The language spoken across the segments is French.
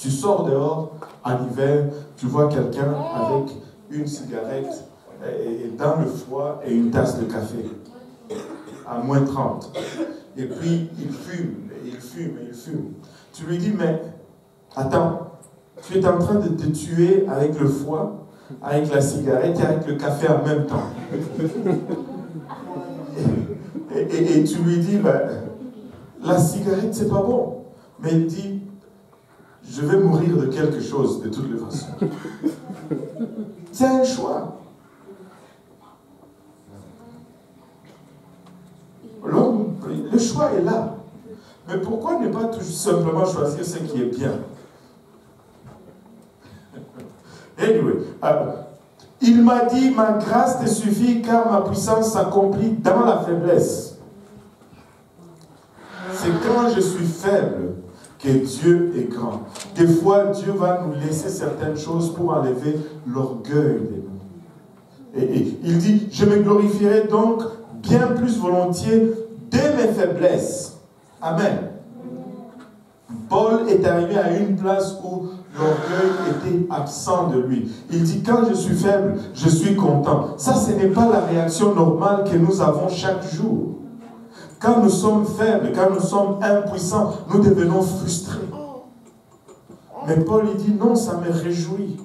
Tu sors dehors en hiver, tu vois quelqu'un avec une cigarette et dans le foie et une tasse de café à moins 30. Et puis il fume, et il fume, et il fume. Tu lui dis, mais attends, tu es en train de te tuer avec le foie, avec la cigarette et avec le café en même temps. Et tu lui dis, ben, la cigarette, c'est pas bon. Mais il dit, je vais mourir de quelque chose, de toutes les façons. C'est un choix. Le choix est là. Mais pourquoi ne pas tout simplement choisir ce qui est bien? Anyway, il m'a dit, ma grâce te suffit car ma puissance s'accomplit dans la faiblesse. C'est quand je suis faible que Dieu est grand. Des fois, Dieu va nous laisser certaines choses pour enlever l'orgueil de nous. Et il dit, je me glorifierai donc bien plus volontiers de mes faiblesses. Amen. Paul est arrivé à une place où l'orgueil était absent de lui. Il dit, quand je suis faible, je suis content. Ça, ce n'est pas la réaction normale que nous avons chaque jour. Quand nous sommes faibles, quand nous sommes impuissants, nous devenons frustrés. Mais Paul, il dit, non, ça me réjouit.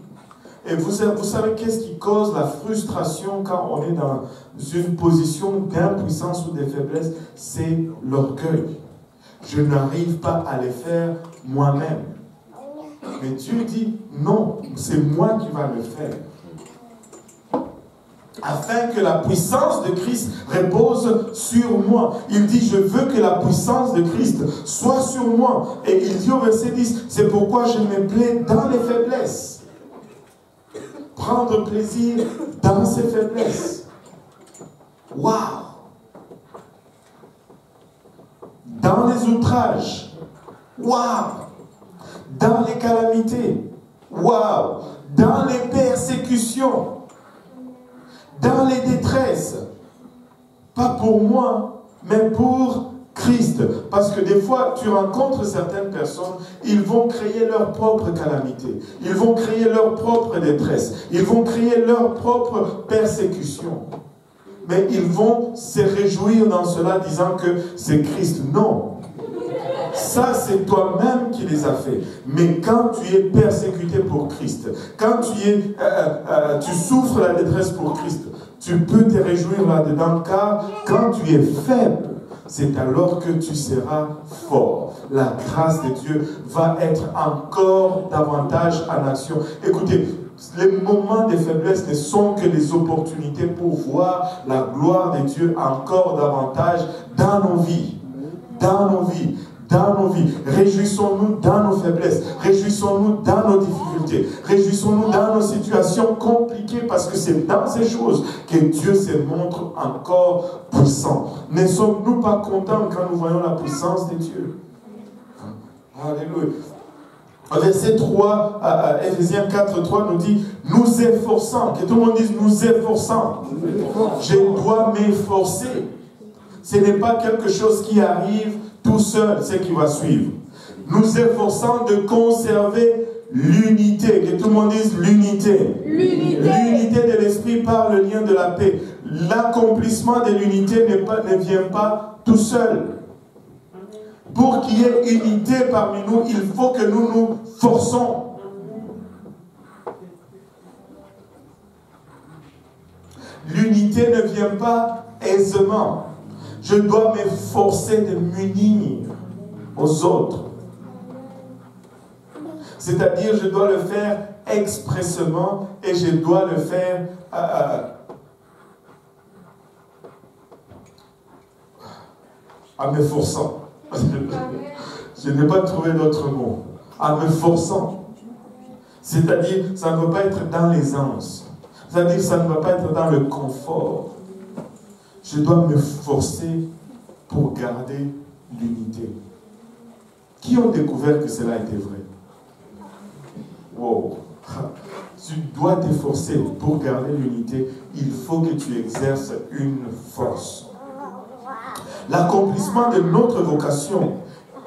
Et vous savez qu'est-ce qui cause la frustration quand on est dans une position d'impuissance ou de faiblesse? C'est l'orgueil. Je n'arrive pas à les faire moi-même. Mais Dieu dit, non, c'est moi qui vais le faire. Afin que la puissance de Christ repose sur moi. Il dit, je veux que la puissance de Christ soit sur moi. Et il dit au verset 10, c'est pourquoi je me plais dans les faiblesses. Prendre plaisir dans ses faiblesses. Waouh! Dans les outrages. Waouh! Dans les calamités. Waouh! Dans les persécutions. Dans les détresses. Pas pour moi, mais pour Christ. Parce que des fois, tu rencontres certaines personnes, ils vont créer leur propre calamité. Ils vont créer leur propre détresse. Ils vont créer leur propre persécution. Mais ils vont se réjouir dans cela, disant que c'est Christ. Non. Ça, c'est toi-même qui les as fait. Mais quand tu es persécuté pour Christ, quand tu souffres la détresse pour Christ, tu peux te réjouir là-dedans, car quand tu es faible, c'est alors que tu seras fort. La grâce de Dieu va être encore davantage en action. Écoutez, les moments de faiblesse ne sont que des opportunités pour voir la gloire de Dieu encore davantage dans nos vies. Dans nos vies. Dans nos vies. Réjouissons-nous dans nos faiblesses. Réjouissons-nous dans nos difficultés. Réjouissons-nous dans nos situations compliquées, parce que c'est dans ces choses que Dieu se montre encore puissant. Ne sommes-nous pas contents quand nous voyons la puissance de Dieu? Alléluia. Verset 3, Éphésiens 4, 3 nous dit, nous efforçons. Que tout le monde dise, nous efforçons. Je dois m'efforcer. Ce n'est pas quelque chose qui arrive tout seul, ce qui va suivre. Nous efforçons de conserver l'unité. Que tout le monde dise l'unité. L'unité de l'esprit par le lien de la paix. L'accomplissement de l'unité ne vient pas tout seul. Pour qu'il y ait unité parmi nous, il faut que nous nous forçons. L'unité ne vient pas aisément. Je dois m'efforcer de m'unir aux autres. C'est-à-dire, je dois le faire expressément et je dois le faire en m'efforçant. Je n'ai pas trouvé d'autre mot. En me forçant. C'est-à-dire, ça ne va pas être dans l'aisance. C'est-à-dire, ça ne va pas être dans le confort. Je dois me forcer pour garder l'unité. Qui ont découvert que cela était vrai? Wow! Tu dois t'efforcer pour garder l'unité. Il faut que tu exerces une force. L'accomplissement de notre vocation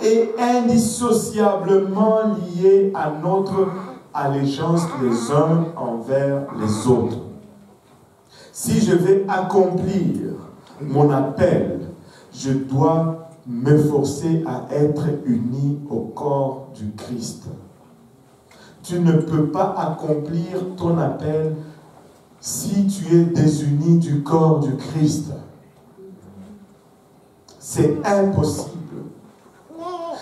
est indissociablement lié à notre allégeance les uns envers les autres. Si je vais accomplir mon appel, je dois me forcer à être uni au corps du Christ. Tu ne peux pas accomplir ton appel si tu es désuni du corps du Christ. C'est impossible.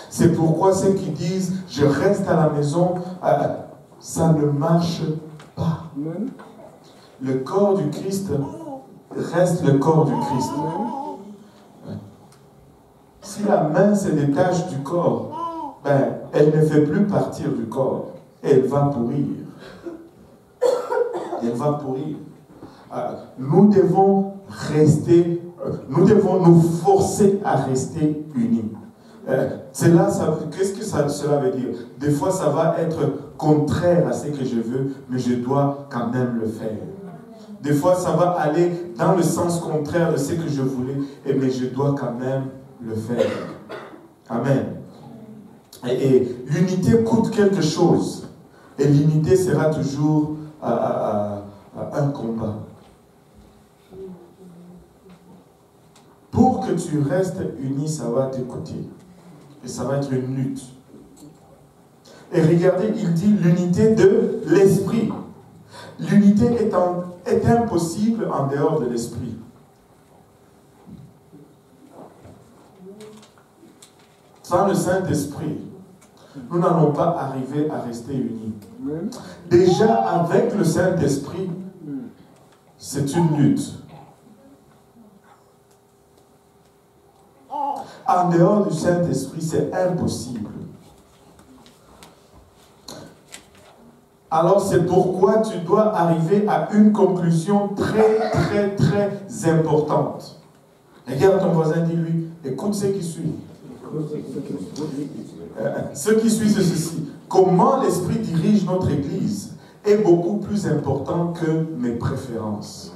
C'est pourquoi ceux qui disent « je reste à la maison », ça ne marche pas. Le corps du Christ reste le corps du Christ. Si la main se détache du corps, ben, elle ne fait plus partir du corps. Elle va pourrir. Elle va pourrir. Nous devons rester, nous devons nous forcer à rester unis. Qu'est-ce que cela veut dire? Des fois, ça va être contraire à ce que je veux, mais je dois quand même le faire. Des fois, ça va aller dans le sens contraire de ce que je voulais, mais je dois quand même le faire. Amen. Et l'unité coûte quelque chose. Et l'unité sera toujours un combat. Pour que tu restes uni, ça va te coûter. Et ça va être une lutte. Et regardez, il dit l'unité de l'esprit. L'unité est impossible en dehors de l'esprit. Sans le Saint-Esprit, nous n'allons pas arriver à rester unis. Déjà, avec le Saint-Esprit, c'est une lutte. En dehors du Saint-Esprit, c'est impossible. Alors c'est pourquoi tu dois arriver à une conclusion très, très, très importante. Regarde ton voisin, dis-lui, écoute ce qui suit. Ce qui suit, c'est ceci. Comment l'Esprit dirige notre Église est beaucoup plus important que mes préférences.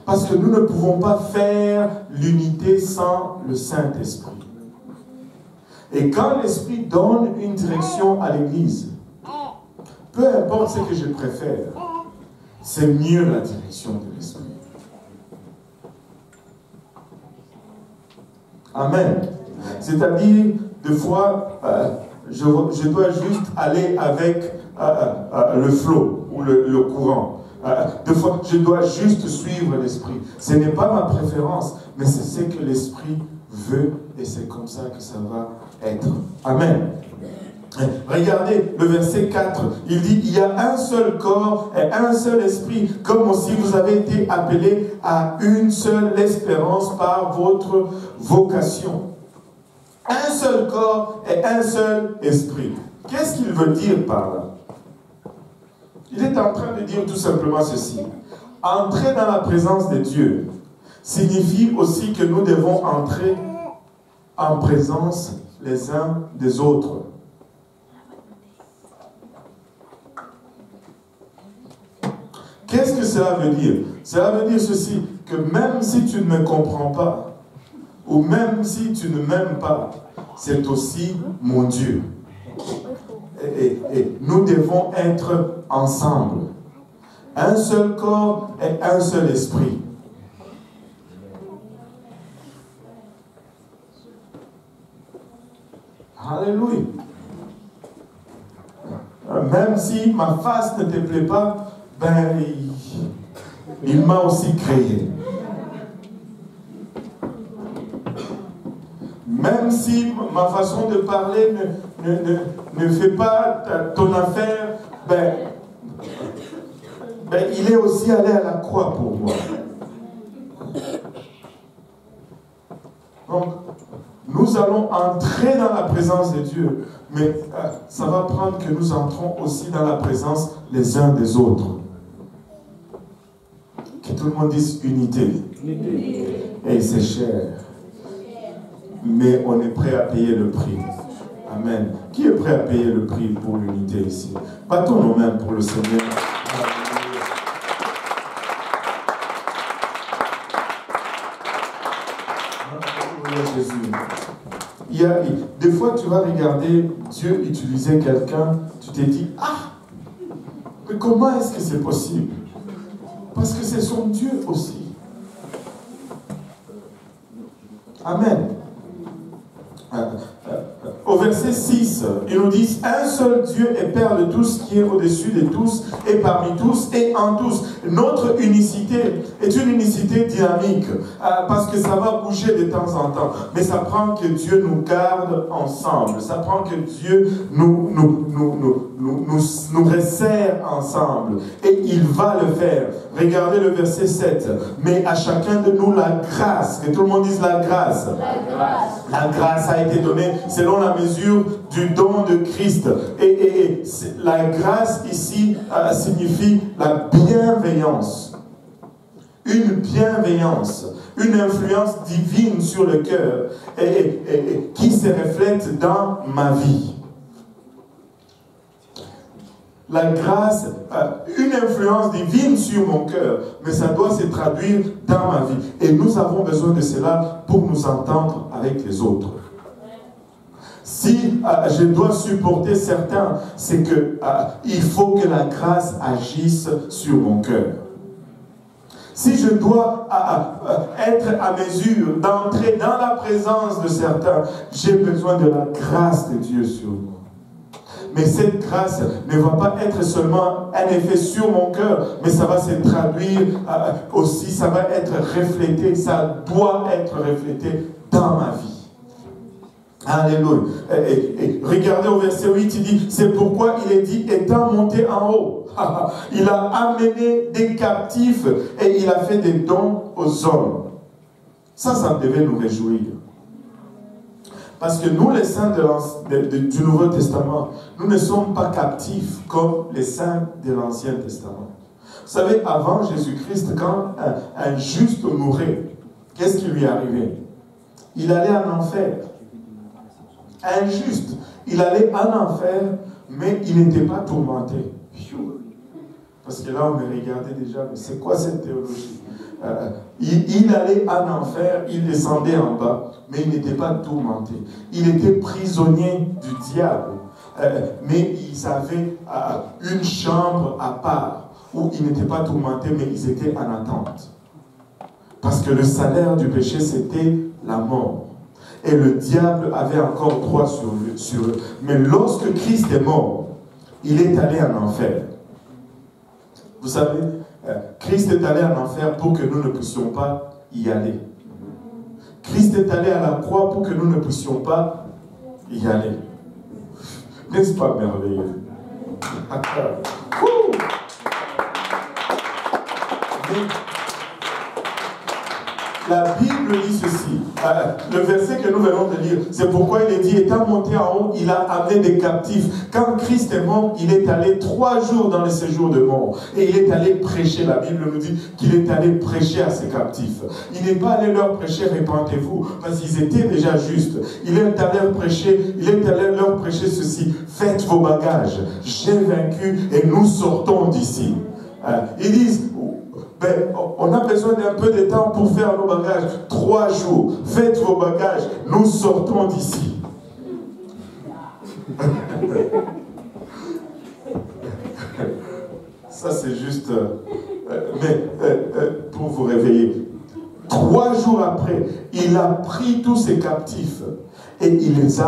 Parce que nous ne pouvons pas faire l'unité sans le Saint-Esprit. Et quand l'Esprit donne une direction à l'Église, peu importe ce que je préfère, c'est mieux la direction de l'Esprit. Amen. C'est-à-dire, des fois, je dois juste aller avec le flot ou le courant. Des fois, je dois juste suivre l'Esprit. Ce n'est pas ma préférence, mais c'est ce que l'Esprit veut et c'est comme ça que ça va être. Amen. Regardez le verset 4. Il dit, il y a un seul corps et un seul esprit, comme aussi vous avez été appelés à une seule espérance par votre vocation. Un seul corps et un seul esprit. Qu'est-ce qu'il veut dire par là? Il est en train de dire tout simplement ceci. Entrer dans la présence de Dieu signifie aussi que nous devons entrer en présence les uns des autres. Qu'est-ce que cela veut dire? Cela veut dire ceci, que même si tu ne me comprends pas, ou même si tu ne m'aimes pas, c'est aussi mon Dieu. Et nous devons être ensemble. Un seul corps et un seul esprit. Alléluia. Même si ma face ne te plaît pas, ben, il m'a aussi créé. Même si ma façon de parler ne fait pas ton affaire, ben, il est aussi allé à la croix pour moi. Donc, nous allons entrer dans la présence de Dieu, mais ça va prendre que nous entrons aussi dans la présence les uns des autres. Que tout le monde dise unité. Et c'est cher. Mais on est prêt à payer le prix. Amen. Qui est prêt à payer le prix pour l'unité ici? Battons nos mains pour le Seigneur. des fois, tu vas regarder Dieu utiliser quelqu'un, tu te dis, ah, mais comment est-ce que c'est possible? Parce que c'est son Dieu aussi. Amen. Au verset 6, il nous dit, un seul Dieu est Père de tous, qui est au-dessus de tous, et parmi tous, et en tous. Notre unicité est une unicité dynamique, parce que ça va bouger de temps en temps. Mais ça prend que Dieu nous garde ensemble. Ça prend que Dieu nous resserre ensemble. Et il va le faire. Regardez le verset 7. Mais à chacun de nous la grâce, que tout le monde dise la grâce. La grâce. La grâce a été donnée selon la mesure du don de Christ. Et la grâce ici signifie la bienveillance. Une bienveillance, une influence divine sur le cœur et qui se reflète dans ma vie. La grâce, une influence divine sur mon cœur, mais ça doit se traduire dans ma vie. Et nous avons besoin de cela pour nous entendre avec les autres. Si je dois supporter certains, c'est que il faut que la grâce agisse sur mon cœur. Si je dois être à mesure d'entrer dans la présence de certains, j'ai besoin de la grâce de Dieu sur moi. Mais cette grâce ne va pas être seulement un effet sur mon cœur, mais ça va se traduire aussi, ça va être reflété, ça doit être reflété dans ma vie. Alléluia. Et regardez au verset 8, il dit, c'est pourquoi il est dit, étant monté en haut, il a amené des captifs et il a fait des dons aux hommes. Ça devait nous réjouir. Parce que nous, les saints du Nouveau Testament, nous ne sommes pas captifs comme les saints de l'Ancien Testament. Vous savez, avant Jésus-Christ, quand un juste mourait, qu'est-ce qui lui arrivait? Il allait en enfer. Un juste, il allait en enfer, mais il n'était pas tourmenté. Parce que là, on me regardait déjà, mais c'est quoi cette théologie? Il allait en enfer, il descendait en bas, mais il n'était pas tourmenté. Il était prisonnier du diable, mais ils avaient une chambre à part, où ils n'étaient pas tourmentés, mais ils étaient en attente. Parce que le salaire du péché, c'était la mort. Et le diable avait encore droit sur eux. Mais lorsque Christ est mort, il est allé en enfer. Vous savez, Christ est allé en enfer pour que nous ne puissions pas y aller. Christ est allé à la croix pour que nous ne puissions pas y aller. N'est-ce pas merveilleux? La Bible dit ceci, le verset que nous venons de lire, c'est pourquoi il est dit, étant monté en haut, il a amené des captifs. Quand Christ est mort, il est allé 3 jours dans le séjour de mort. Et il est allé prêcher, la Bible nous dit qu'il est allé prêcher à ses captifs. Il n'est pas allé leur prêcher, répentez-vous, parce qu'ils étaient déjà justes. Il est allé leur prêcher ceci, faites vos bagages, j'ai vaincu et nous sortons d'ici. Ils disent, on a besoin d'un peu de temps pour faire nos bagages. 3 jours. Faites vos bagages. Nous sortons d'ici. Ça, c'est juste... pour vous réveiller. 3 jours après, il a pris tous ses captifs et il est